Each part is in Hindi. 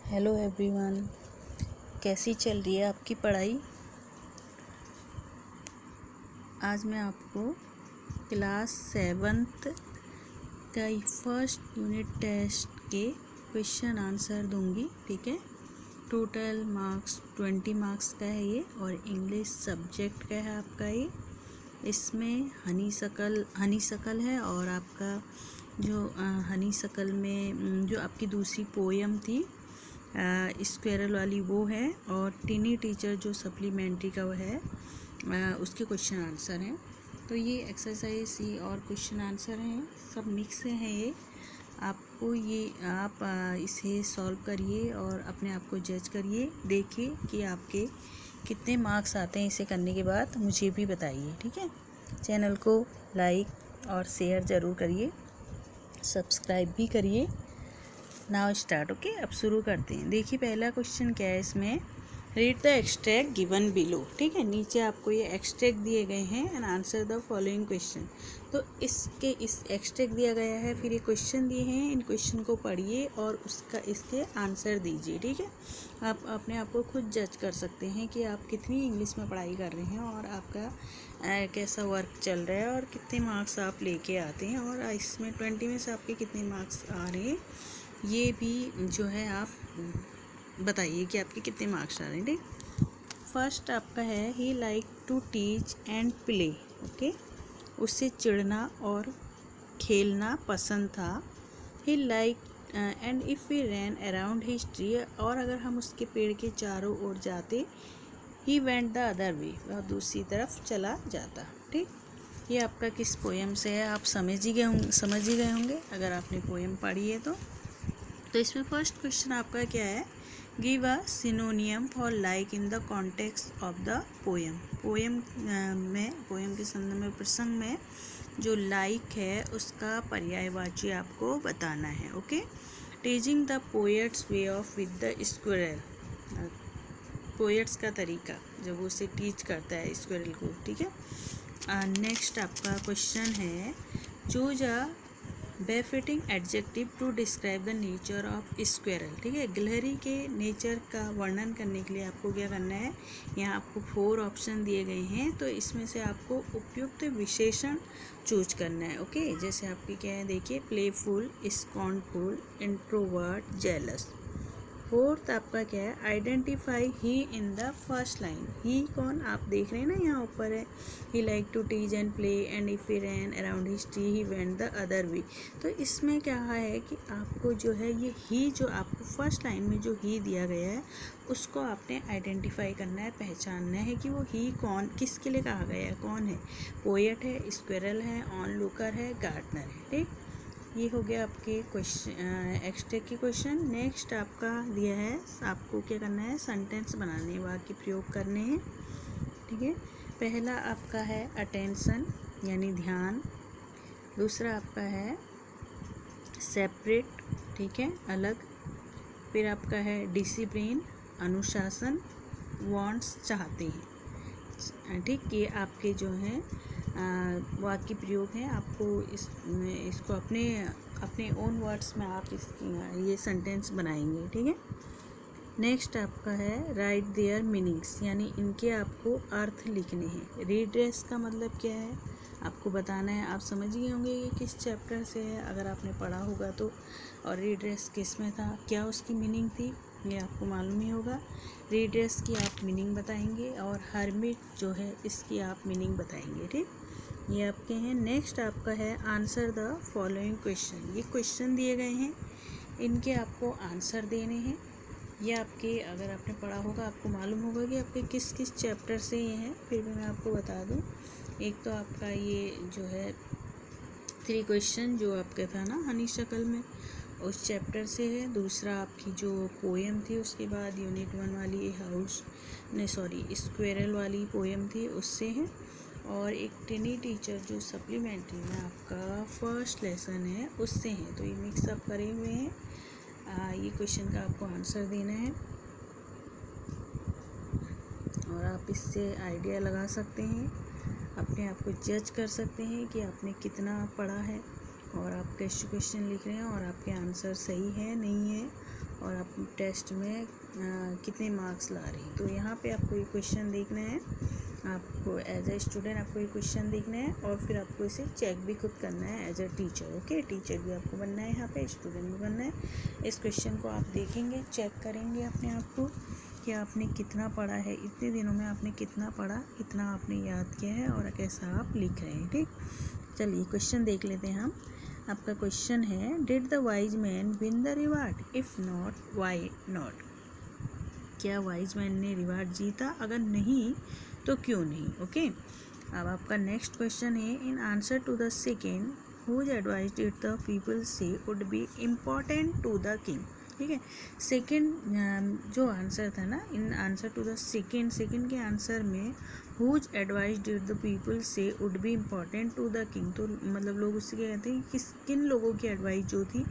हेलो एवरीवन, कैसी चल रही है आपकी पढ़ाई। आज मैं आपको क्लास 7th का फर्स्ट यूनिट टेस्ट के क्वेश्चन आंसर दूंगी। ठीक है, टोटल मार्क्स 20 मार्क्स का है ये, और इंग्लिश सब्जेक्ट का है आपका ये। इसमें हनीसकल है, और आपका जो हनीसकल में जो आपकी दूसरी पोयम थी स्क्वेरल वाली वो है, और टिनी टीचर जो सप्लीमेंट्री का वो है उसके क्वेश्चन आंसर हैं। तो ये एक्सरसाइज ही और क्वेश्चन आंसर हैं, सब मिक्स हैं ये। आपको ये आप इसे सॉल्व करिए और अपने आप को जज करिए, देखिए कि आपके कितने मार्क्स आते हैं। इसे करने के बाद मुझे भी बताइए। ठीक है, चैनल को लाइक और शेयर ज़रूर करिए, सब्सक्राइब भी करिए। Now start. ओके, अब शुरू करते हैं। देखिए पहला क्वेश्चन क्या है इसमें, read the extract given below. ठीक है, नीचे आपको ये एक्सट्रैक्ट दिए गए हैं and answer the following question. तो इस एक्सट्रैक्ट दिया गया है, फिर ये क्वेश्चन दिए हैं, इन क्वेश्चन को पढ़िए और इसके आंसर दीजिए। ठीक है, आप अपने आप को खुद जज कर सकते हैं कि आप कितनी इंग्लिश में पढ़ाई कर रहे हैं और आपका कैसा वर्क चल रहा है और कितने मार्क्स आप लेके आते हैं, और इसमें 20 में से आपके कितने मार्क्स आ रहे हैं ये भी जो है आप बताइए कि आपके कितने मार्क्स आ रहे हैं। ठीक, फर्स्ट आपका है he like to teach and play. Okay, उससे चिढ़ना और खेलना पसंद था। He like and if we ran around his tree, और अगर हम उसके पेड़ के चारों ओर जाते, he went the other way, वह दूसरी तरफ चला जाता। ठीक, ये आपका किस पोएम से है आप समझ ही गए होंगे अगर आपने पोएम पढ़ी है तो इसमें फर्स्ट क्वेश्चन आपका क्या है, give a सिनोनियम for like in the context of the poem. Poem के संदर्भ में, प्रसंग में जो लाइक है उसका पर्यायवाची आपको बताना है। Okay, teaching the poets way of with the squirrel, poets का तरीका जब वो उसे टीच करता है स्क्वेरल को। ठीक है, नेक्स्ट आपका क्वेश्चन है, choose a befitting adjective to describe the nature of squirrel. ठीक है, गिलहरी के नेचर का वर्णन करने के लिए आपको क्या करना है, यहाँ आपको 4 ऑप्शन दिए गए हैं, तो इसमें से आपको उपयुक्त विशेषण चूज करना है। ओके, जैसे आपकी क्या है, देखिए playful, scornful, introvert, jealous. Fourth आपका क्या है, identify he in the first line. He कौन, आप देख रहे हैं ना यहाँ ऊपर है, he like to teach and play and if he ran around his tree he went the other way. तो इसमें क्या है कि आपको जो है ये ही, जो आपको फर्स्ट लाइन में जो ही दिया गया है उसको आपने आइडेंटिफाई करना है, पहचानना है कि वो ही कौन, किसके लिए कहा गया है, कौन है, पोएट है, स्क्वेरल है, ऑन लुकर है, गार्डनर है। ठीक, ये हो गया आपके क्वेश्चन एक्सट्रैक्ट के क्वेश्चन। नेक्स्ट आपका दिया है, आपको क्या करना है, सेंटेंस बनाने, वाक्य प्रयोग करने हैं। ठीक है, पहला आपका है अटेंशन यानी ध्यान, दूसरा आपका है सेपरेट, ठीक है, अलग, फिर आपका है डिसिप्लिन, अनुशासन, वांट्स, चाहते हैं। ठीक, ये आपके जो हैं वाक्य प्रयोग हैं, आपको इसको अपने ओन वर्ड्स में आप ये सेंटेंस बनाएंगे। ठीक है, नेक्स्ट आपका है राइट देयर मीनिंग्स, यानी इनके आपको अर्थ लिखने हैं। रीड्रेस का मतलब क्या है आपको बताना है, आप समझ गए होंगे ये किस चैप्टर से है अगर आपने पढ़ा होगा तो, और रीड्रेस किस में था, क्या उसकी मीनिंग थी, ये आपको मालूम ही होगा। रीड्रेस की आप मीनिंग बताएंगे, और हर्मिट जो है इसकी आप मीनिंग बताएंगे। ठीक, ये आपके हैं। नेक्स्ट आपका है आंसर द फॉलोइंग क्वेश्चन। ये क्वेश्चन दिए गए हैं, इनके आपको आंसर देने हैं। ये आपके, अगर आपने पढ़ा होगा आपको मालूम होगा कि आपके किस किस चैप्टर से ये हैं, फिर भी मैं आपको बता दूं। एक तो आपका ये जो है 3 क्वेश्चन जो आपका था ना हनीशकल में, उस चैप्टर से है। दूसरा आपकी जो पोएम थी उसके बाद यूनिट 1 वाली स्क्वेरल वाली पोएम थी उससे है, और एक टिनी टीचर जो सप्लीमेंट्री में आपका फर्स्ट लेसन है उससे हैं। तो ये मिक्सअप करे हुए हैं। ये क्वेश्चन का आपको आंसर देना है, और आप इससे आइडिया लगा सकते हैं, अपने आप को जज कर सकते हैं कि आपने कितना पढ़ा है, और आप कैसे क्वेश्चन लिख रहे हैं और आपके आंसर सही है नहीं है, और आप टेस्ट में कितने मार्क्स ला रही। तो यहाँ पे आपको ये क्वेश्चन देखना है, आपको एज ए स्टूडेंट आपको ये क्वेश्चन देखना है और फिर आपको इसे चेक भी खुद करना है as a teacher. Okay, teacher भी आपको बनना है, यहाँ पे स्टूडेंट भी बनना है। इस क्वेश्चन को आप देखेंगे, चेक करेंगे अपने आप को कि आपने कितना पढ़ा है, इतने दिनों में आपने कितना पढ़ा, कितना आपने याद किया है और कैसा आप लिख रहे हैं। ठीक, चलिए क्वेश्चन देख लेते हैं हम। आपका क्वेश्चन है, did the wise man win the reward, if not why not. क्या वाइज मैन ने रिवार्ड जीता, अगर नहीं तो क्यों नहीं। ओके, अब आपका नेक्स्ट क्वेश्चन है, in answer to the second whose advice did the people say would be important to the king. ठीक है, सेकेंड जो आंसर था ना, in answer to the second के आंसर में whose advice did the people say would be important to the king, तो मतलब लोग उससे क्या कहते हैं कि किन लोगों की एडवाइस जो थी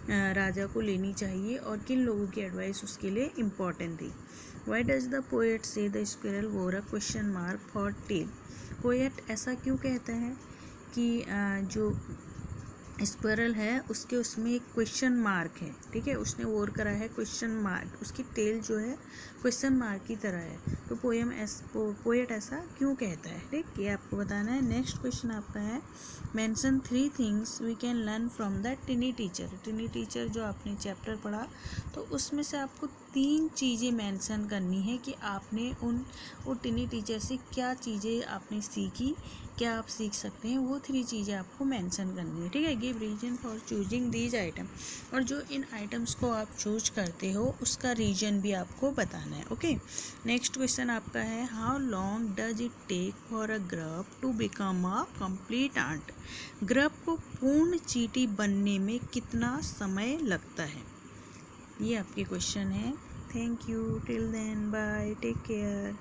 राजा को लेनी चाहिए और किन लोगों की एडवाइस उसके लिए इम्पॉर्टेंट थी। Why does the poet say the squirrel wore a question mark for tail. Poet ऐसा क्यों कहता है कि जो स्क्विरल है उसके उसमें एक क्वेश्चन मार्क है। ठीक है, उसने वोर करा है क्वेश्चन मार्क, उसकी टेल जो है क्वेश्चन मार्क की तरह है। तो पोएट ऐसा क्यों कहता है, ठीक, ये आपको बताना है। नेक्स्ट क्वेश्चन आपका है, mention 3 things we can learn from the tiny teacher. Tiny teacher जो आपने चैप्टर पढ़ा, तो उसमें से आपको 3 चीज़ें मेंशन करनी है कि आपने वो टिनी टीचर से क्या चीज़ें आपने सीखी, क्या आप सीख सकते हैं, वो 3 चीज़ें आपको मेंशन करनी है। ठीक है, give reason for choosing these item, और जो इन आइटम्स को आप चूज करते हो उसका रीजन भी आपको बताना है। ओके, नेक्स्ट क्वेश्चन आपका है, how long does it take for a grub to become a complete ant. Grub को पूर्ण चींटी बनने में कितना समय लगता है, ये आपके क्वेश्चन है। Thank you, till then bye, take care.